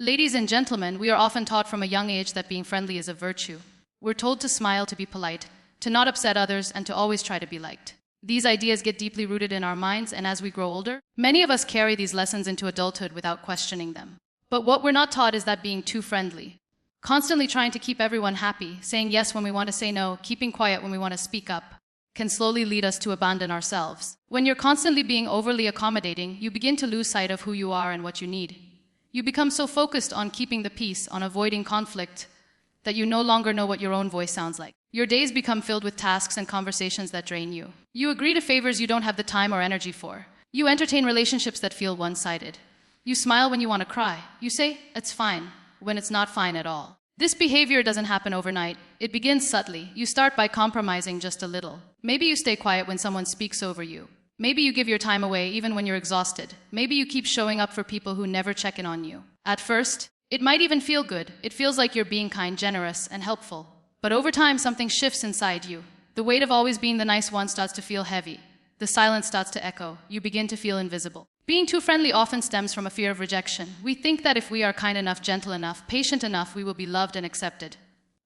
Ladies and gentlemen, we are often taught from a young age that being friendly is a virtue. We're told to smile, to be polite, to not upset others, and to always try to be liked. These ideas get deeply rooted in our minds, and as we grow older, many of us carry these lessons into adulthood without questioning them. But what we're not taught is that being too friendly, constantly trying to keep everyone happy, saying yes when we want to say no, keeping quiet when we want to speak up, can slowly lead us to abandon ourselves. When you're constantly being overly accommodating, you begin to lose sight of who you are and what you need. You become so focused on keeping the peace, on avoiding conflict, that you no longer know what your own voice sounds like. Your days become filled with tasks and conversations that drain you. You agree to favors you don't have the time or energy for. You entertain relationships that feel one-sided. You smile when you want to cry. You say, "It's fine," when it's not fine at all. This behavior doesn't happen overnight. It begins subtly. You start by compromising just a little. Maybe you stay quiet when someone speaks over you. Maybe you give your time away even when you're exhausted. Maybe you keep showing up for people who never check in on you. At first, it might even feel good. It feels like you're being kind, generous, and helpful. But over time, something shifts inside you. The weight of always being the nice one starts to feel heavy. The silence starts to echo. You begin to feel invisible. Being too friendly often stems from a fear of rejection. We think that if we are kind enough, gentle enough, patient enough, we will be loved and accepted.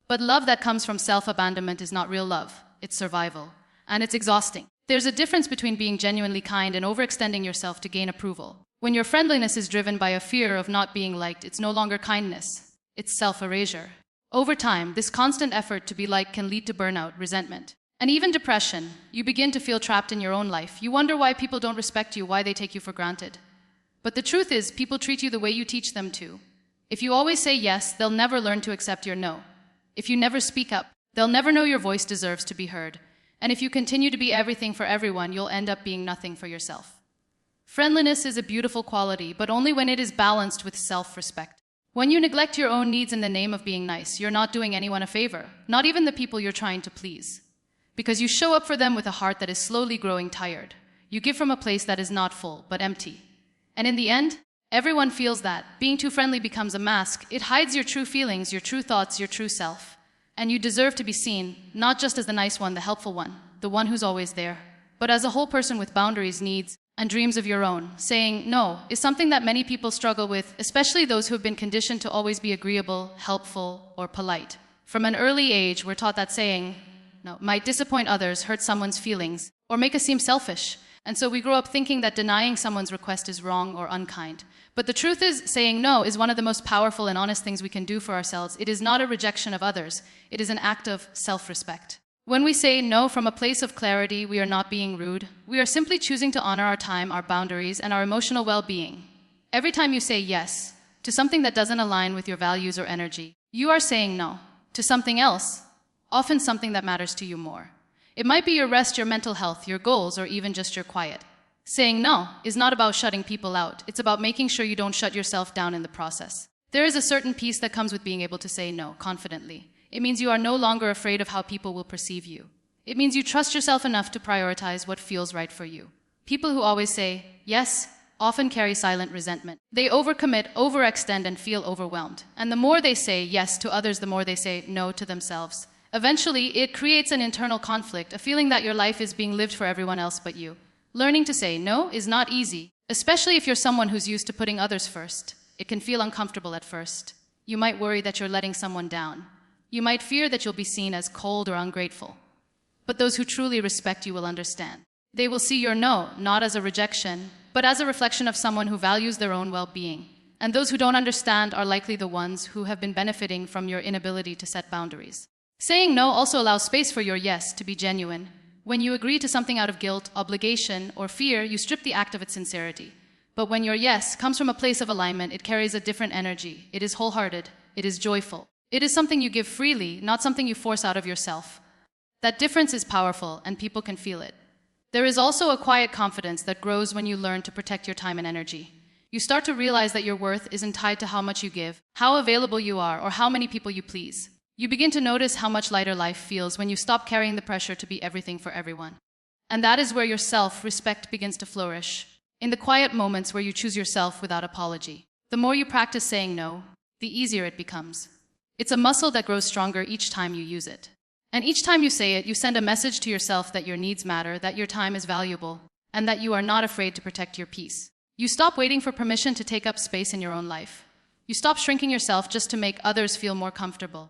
But love that comes from self-abandonment is not real love. It's survival. And it's exhausting. There's a difference between being genuinely kind and overextending yourself to gain approval. When your friendliness is driven by a fear of not being liked, it's no longer kindness. It's self-erasure. Over time, this constant effort to be liked can lead to burnout, resentment, and even depression. You begin to feel trapped in your own life. You wonder why people don't respect you, why they take you for granted. But the truth is, people treat you the way you teach them to. If you always say yes, they'll never learn to accept your no. If you never speak up, they'll never know your voice deserves to be heard. And if you continue to be everything for everyone, you'll end up being nothing for yourself. Friendliness is a beautiful quality, but only when it is balanced with self-respect. When you neglect your own needs in the name of being nice, you're not doing anyone a favor, not even the people you're trying to please. Because you show up for them with a heart that is slowly growing tired. You give from a place that is not full, but empty. And in the end, everyone feels that. Being too friendly becomes a mask. It hides your true feelings, your true thoughts, your true self. And you deserve to be seen, not just as the nice one, the helpful one, the one who's always there, but as a whole person with boundaries, needs, and dreams of your own. Saying no is something that many people struggle with, especially those who have been conditioned to always be agreeable, helpful, or polite. From an early age, we're taught that saying no might disappoint others, hurt someone's feelings, or make us seem selfish. And so we grow up thinking that denying someone's request is wrong or unkind. But the truth is, saying no is one of the most powerful and honest things we can do for ourselves. It is not a rejection of others. It is an act of self-respect. When we say no from a place of clarity, we are not being rude. We are simply choosing to honor our time, our boundaries, and our emotional well-being. Every time you say yes to something that doesn't align with your values or energy, you are saying no to something else, often something that matters to you more. It might be your rest, your mental health, your goals, or even just your quiet. Saying no is not about shutting people out. It's about making sure you don't shut yourself down in the process. There is a certain peace that comes with being able to say no confidently. It means you are no longer afraid of how people will perceive you. It means you trust yourself enough to prioritize what feels right for you. People who always say yes often carry silent resentment. They overcommit, overextend, and feel overwhelmed. And the more they say yes to others, the more they say no to themselves. Eventually, it creates an internal conflict, a feeling that your life is being lived for everyone else but you. Learning to say no is not easy, especially if you're someone who's used to putting others first. It can feel uncomfortable at first. You might worry that you're letting someone down. You might fear that you'll be seen as cold or ungrateful. But those who truly respect you will understand. They will see your no not as a rejection, but as a reflection of someone who values their own well-being. And those who don't understand are likely the ones who have been benefiting from your inability to set boundaries. Saying no also allows space for your yes to be genuine. When you agree to something out of guilt, obligation, or fear, you strip the act of its sincerity. But when your yes comes from a place of alignment, it carries a different energy. It is wholehearted. It is joyful. It is something you give freely, not something you force out of yourself. That difference is powerful, and people can feel it. There is also a quiet confidence that grows when you learn to protect your time and energy. You start to realize that your worth isn't tied to how much you give, how available you are, or how many people you please. You begin to notice how much lighter life feels when you stop carrying the pressure to be everything for everyone. And that is where your self-respect begins to flourish. In the quiet moments where you choose yourself without apology. The more you practice saying no, the easier it becomes. It's a muscle that grows stronger each time you use it. And each time you say it, you send a message to yourself that your needs matter, that your time is valuable, and that you are not afraid to protect your peace. You stop waiting for permission to take up space in your own life. You stop shrinking yourself just to make others feel more comfortable.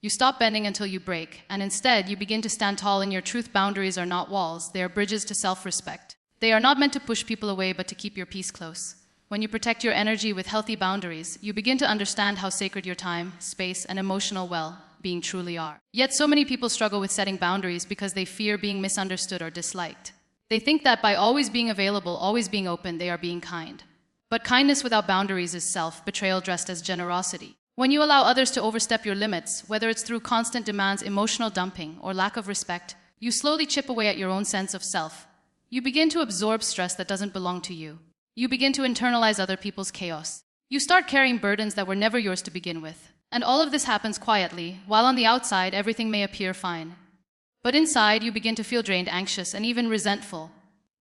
You stop bending until you break, and instead you begin to stand tall in your truth. Boundaries are not walls, they are bridges to self-respect. They are not meant to push people away, but to keep your peace close. When you protect your energy with healthy boundaries, you begin to understand how sacred your time, space, and emotional well-being truly are. Yet so many people struggle with setting boundaries because they fear being misunderstood or disliked. They think that by always being available, always being open, they are being kind. But kindness without boundaries is self-betrayal dressed as generosity. When you allow others to overstep your limits, whether it's through constant demands, emotional dumping, or lack of respect, you slowly chip away at your own sense of self. You begin to absorb stress that doesn't belong to you. You begin to internalize other people's chaos. You start carrying burdens that were never yours to begin with. And all of this happens quietly, while on the outside everything may appear fine. But inside, you begin to feel drained, anxious, and even resentful.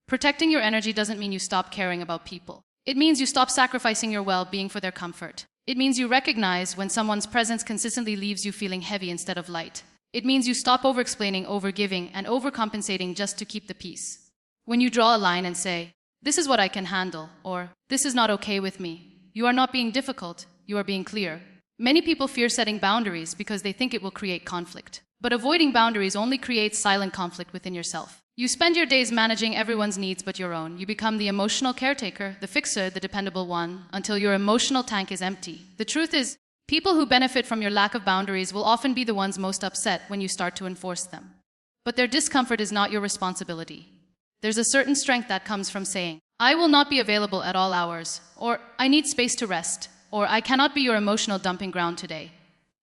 Protecting your energy doesn't mean you stop caring about people. It means you stop sacrificing your well-being for their comfort. It means you recognize when someone's presence consistently leaves you feeling heavy instead of light. It means you stop over-explaining, over-giving, and overcompensating just to keep the peace. When you draw a line and say, "This is what I can handle," or "This is not okay with me," you are not being difficult, you are being clear. Many people fear setting boundaries because they think it will create conflict. But avoiding boundaries only creates silent conflict within yourself. You spend your days managing everyone's needs but your own. You become the emotional caretaker, the fixer, the dependable one, until your emotional tank is empty. The truth is, people who benefit from your lack of boundaries will often be the ones most upset when you start to enforce them. But their discomfort is not your responsibility. There's a certain strength that comes from saying, "I will not be available at all hours," or "I need space to rest," or "I cannot be your emotional dumping ground today."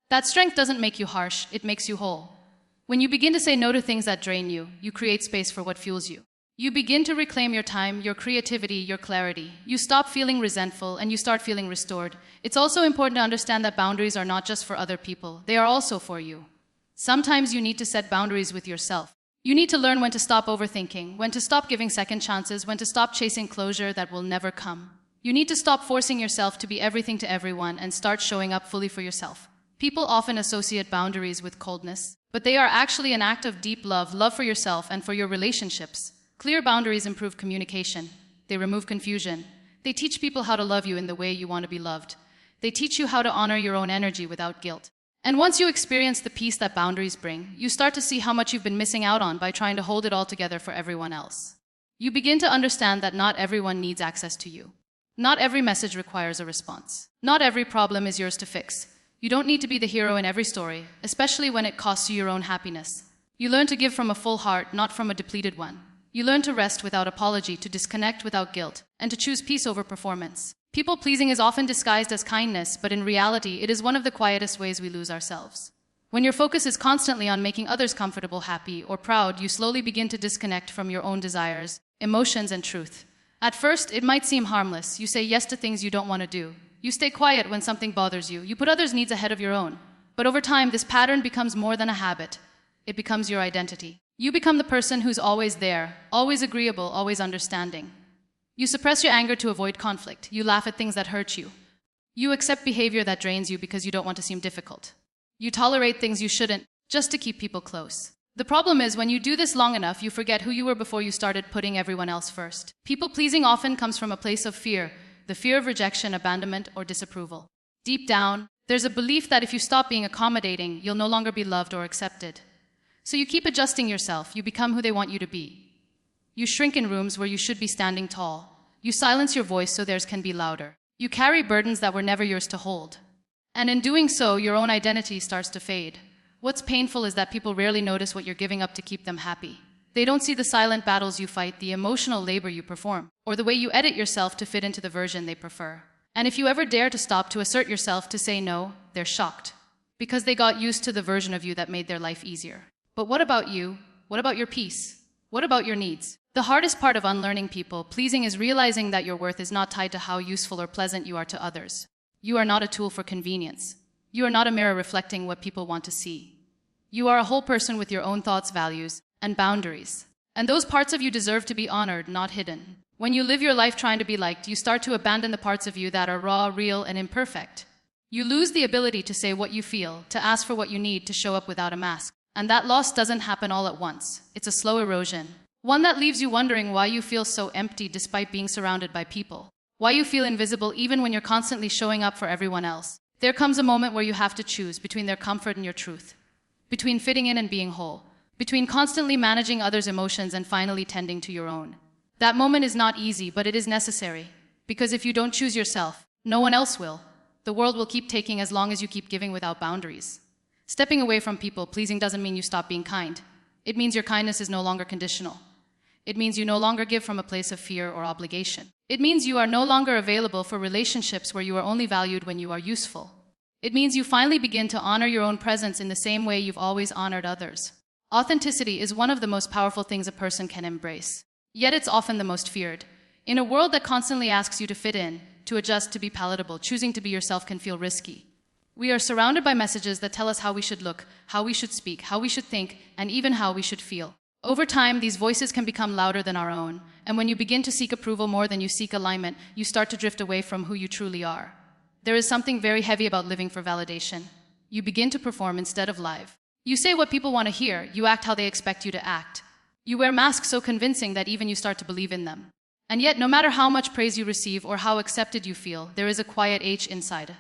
That strength doesn't make you harsh, it makes you whole. When you begin to say no to things that drain you, you create space for what fuels you. You begin to reclaim your time, your creativity, your clarity. You stop feeling resentful and you start feeling restored. It's also important to understand that boundaries are not just for other people, they are also for you. Sometimes you need to set boundaries with yourself. You need to learn when to stop overthinking, when to stop giving second chances, when to stop chasing closure that will never come. You need to stop forcing yourself to be everything to everyone and start showing up fully for yourself. People often associate boundaries with coldness, but they are actually an act of deep love, love for yourself and for your relationships. Clear boundaries improve communication. They remove confusion. They teach people how to love you in the way you want to be loved. They teach you how to honor your own energy without guilt. And once you experience the peace that boundaries bring, you start to see how much you've been missing out on by trying to hold it all together for everyone else. You begin to understand that not everyone needs access to you. Not every message requires a response. Not every problem is yours to fix. You don't need to be the hero in every story, especially when it costs you your own happiness. You learn to give from a full heart, not from a depleted one. You learn to rest without apology, to disconnect without guilt, and to choose peace over performance. People-pleasing is often disguised as kindness, but in reality, it is one of the quietest ways we lose ourselves. When your focus is constantly on making others comfortable, happy, or proud, you slowly begin to disconnect from your own desires, emotions, and truth. At first, it might seem harmless. You say yes to things you don't want to do. You stay quiet when something bothers you. You put others' needs ahead of your own. But over time, this pattern becomes more than a habit. It becomes your identity. You become the person who's always there, always agreeable, always understanding. You suppress your anger to avoid conflict. You laugh at things that hurt you. You accept behavior that drains you because you don't want to seem difficult. You tolerate things you shouldn't, just to keep people close. The problem is, when you do this long enough, you forget who you were before you started putting everyone else first. People-pleasing often comes from a place of fear. The fear of rejection, abandonment, or disapproval. Deep down, there's a belief that if you stop being accommodating, you'll no longer be loved or accepted. So you keep adjusting yourself. You become who they want you to be. You shrink in rooms where you should be standing tall. You silence your voice so theirs can be louder. You carry burdens that were never yours to hold. And in doing so, your own identity starts to fade. What's painful is that people rarely notice what you're giving up to keep them happy. They don't see the silent battles you fight, the emotional labor you perform, or the way you edit yourself to fit into the version they prefer. And if you ever dare to stop, to assert yourself, to say no, they're shocked. Because they got used to the version of you that made their life easier. But what about you? What about your peace? What about your needs? The hardest part of unlearning people-pleasing is realizing that your worth is not tied to how useful or pleasant you are to others. You are not a tool for convenience. You are not a mirror reflecting what people want to see. You are a whole person with your own thoughts, values, and boundaries. And those parts of you deserve to be honored, not hidden. When you live your life trying to be liked, you start to abandon the parts of you that are raw, real, and imperfect. You lose the ability to say what you feel, to ask for what you need, to show up without a mask. And that loss doesn't happen all at once. It's a slow erosion. One that leaves you wondering why you feel so empty despite being surrounded by people. why you feel invisible even when you're constantly showing up for everyone else. There comes a moment where you have to choose between their comfort and your truth, between fitting in and being whole, between constantly managing others' emotions and finally tending to your own. That moment is not easy, but it is necessary, because if you don't choose yourself, no one else will. The world will keep taking as long as you keep giving without boundaries. Stepping away from people pleasing doesn't mean you stop being kind. It means your kindness is no longer conditional. It means you no longer give from a place of fear or obligation. It means you are no longer available for relationships where you are only valued when you are useful. It means you finally begin to honor your own presence in the same way you've always honored others. Authenticity is one of the most powerful things a person can embrace. Yet it's often the most feared. In a world that constantly asks you to fit in, to adjust, to be palatable, choosing to be yourself can feel risky. We are surrounded by messages that tell us how we should look, how we should speak, how we should think, and even how we should feel. Over time, these voices can become louder than our own, and when you begin to seek approval more than you seek alignment, you start to drift away from who you truly are. There is something very heavy about living for validation. You begin to perform instead of live. You say what people want to hear, you act how they expect you to act. You wear masks so convincing that even you start to believe in them. And yet, no matter how much praise you receive or how accepted you feel, there is a quiet H inside.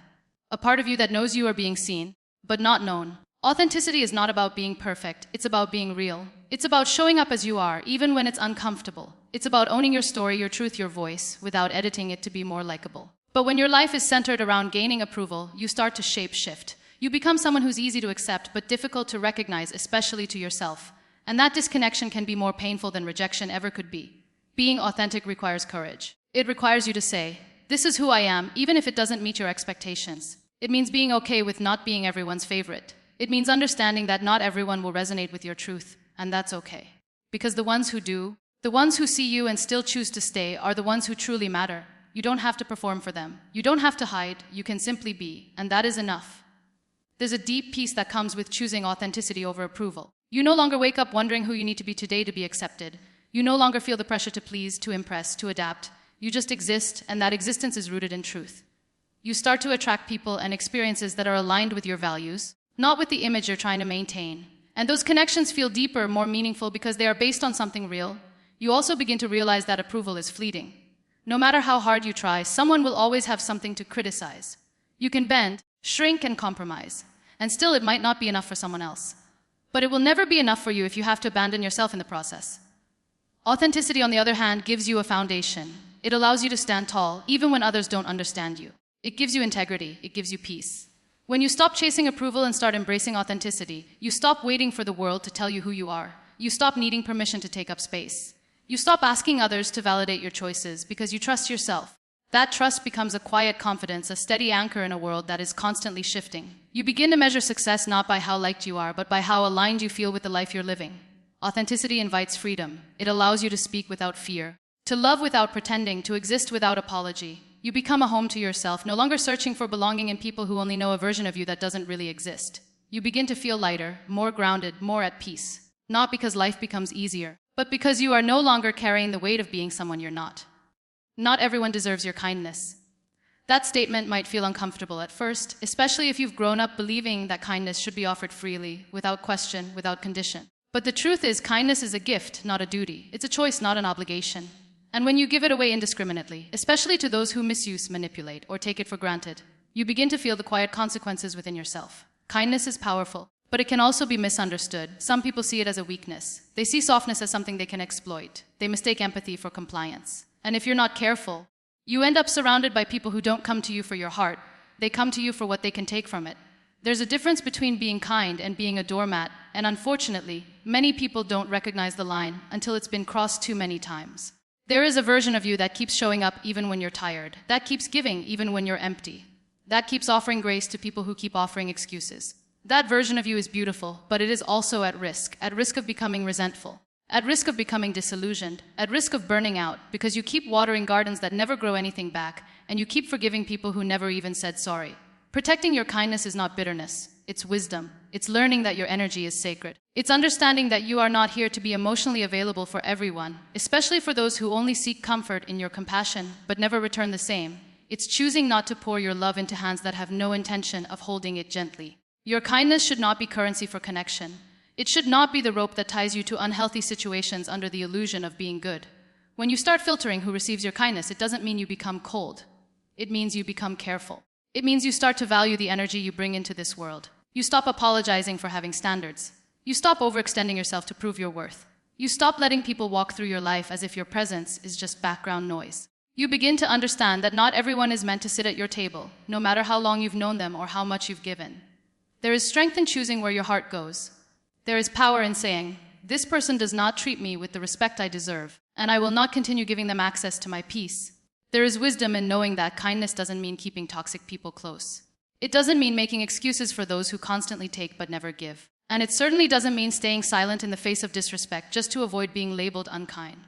A part of you that knows you are being seen, but not known. Authenticity is not about being perfect, it's about being real. It's about showing up as you are, even when it's uncomfortable. It's about owning your story, your truth, your voice, without editing it to be more likable. But when your life is centered around gaining approval, you start to shape-shift. You become someone who's easy to accept, but difficult to recognize, especially to yourself. And that disconnection can be more painful than rejection ever could be. Being authentic requires courage. It requires you to say, "This is who I am," even if it doesn't meet your expectations. It means being okay with not being everyone's favorite. It means understanding that not everyone will resonate with your truth, and that's okay. Because the ones who do, the ones who see you and still choose to stay, are the ones who truly matter. You don't have to perform for them. You don't have to hide. You can simply be, and that is enough. There's a deep peace that comes with choosing authenticity over approval. You no longer wake up wondering who you need to be today to be accepted. You no longer feel the pressure to please, to impress, to adapt. You just exist, and that existence is rooted in truth. You start to attract people and experiences that are aligned with your values, not with the image you're trying to maintain. And those connections feel deeper, more meaningful because they are based on something real. You also begin to realize that approval is fleeting. No matter how hard you try, someone will always have something to criticize. You can bend, shrink, and compromise, and still it might not be enough for someone else. But it will never be enough for you if you have to abandon yourself in the process. Authenticity, on the other hand, gives you a foundation. It allows you to stand tall, even when others don't understand you. It gives you integrity. It gives you peace. When you stop chasing approval and start embracing authenticity, you stop waiting for the world to tell you who you are. You stop needing permission to take up space. You stop asking others to validate your choices because you trust yourself. That trust becomes a quiet confidence, a steady anchor in a world that is constantly shifting. You begin to measure success not by how liked you are, but by how aligned you feel with the life you're living. Authenticity invites freedom. It allows you to speak without fear, to love without pretending, to exist without apology. You become a home to yourself, no longer searching for belonging in people who only know a version of you that doesn't really exist. You begin to feel lighter, more grounded, more at peace. Not because life becomes easier, but because you are no longer carrying the weight of being someone you're not. Not everyone deserves your kindness. That statement might feel uncomfortable at first, especially if you've grown up believing that kindness should be offered freely, without question, without condition. But the truth is, kindness is a gift, not a duty. It's a choice, not an obligation. And when you give it away indiscriminately, especially to those who misuse, manipulate, or take it for granted, you begin to feel the quiet consequences within yourself. Kindness is powerful, but it can also be misunderstood. Some people see it as a weakness. They see softness as something they can exploit. They mistake empathy for compliance. And if you're not careful, you end up surrounded by people who don't come to you for your heart. They come to you for what they can take from it. There's a difference between being kind and being a doormat, and unfortunately, many people don't recognize the line until it's been crossed too many times. There is a version of you that keeps showing up even when you're tired, that keeps giving even when you're empty, that keeps offering grace to people who keep offering excuses. That version of you is beautiful, but it is also at risk of becoming resentful, at risk of becoming disillusioned, at risk of burning out, because you keep watering gardens that never grow anything back, and you keep forgiving people who never even said sorry. Protecting your kindness is not bitterness, it's wisdom. It's learning that your energy is sacred. It's understanding that you are not here to be emotionally available for everyone, especially for those who only seek comfort in your compassion, but never return the same. It's choosing not to pour your love into hands that have no intention of holding it gently. Your kindness should not be currency for connection. It should not be the rope that ties you to unhealthy situations under the illusion of being good. When you start filtering who receives your kindness, it doesn't mean you become cold. It means you become careful. It means you start to value the energy you bring into this world. You stop apologizing for having standards. You stop overextending yourself to prove your worth. You stop letting people walk through your life as if your presence is just background noise. You begin to understand that not everyone is meant to sit at your table, no matter how long you've known them or how much you've given. There is strength in choosing where your heart goes. There is power in saying, "This person does not treat me with the respect I deserve, and I will not continue giving them access to my peace." There is wisdom in knowing that kindness doesn't mean keeping toxic people close. It doesn't mean making excuses for those who constantly take but never give. And it certainly doesn't mean staying silent in the face of disrespect just to avoid being labeled unkind.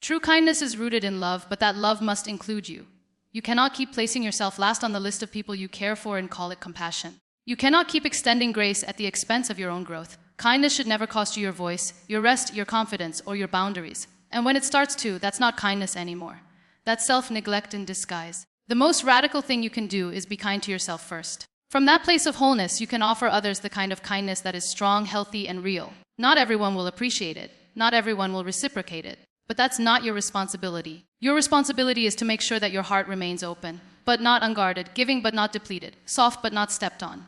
True kindness is rooted in love, but that love must include you. You cannot keep placing yourself last on the list of people you care for and call it compassion. You cannot keep extending grace at the expense of your own growth. Kindness should never cost you your voice, your rest, your confidence, or your boundaries. And when it starts to, that's not kindness anymore. That's self-neglect in disguise. The most radical thing you can do is be kind to yourself first. From that place of wholeness, you can offer others the kind of kindness that is strong, healthy, and real. Not everyone will appreciate it. Not everyone will reciprocate it. But that's not your responsibility. Your responsibility is to make sure that your heart remains open, but not unguarded, giving but not depleted, soft but not stepped on.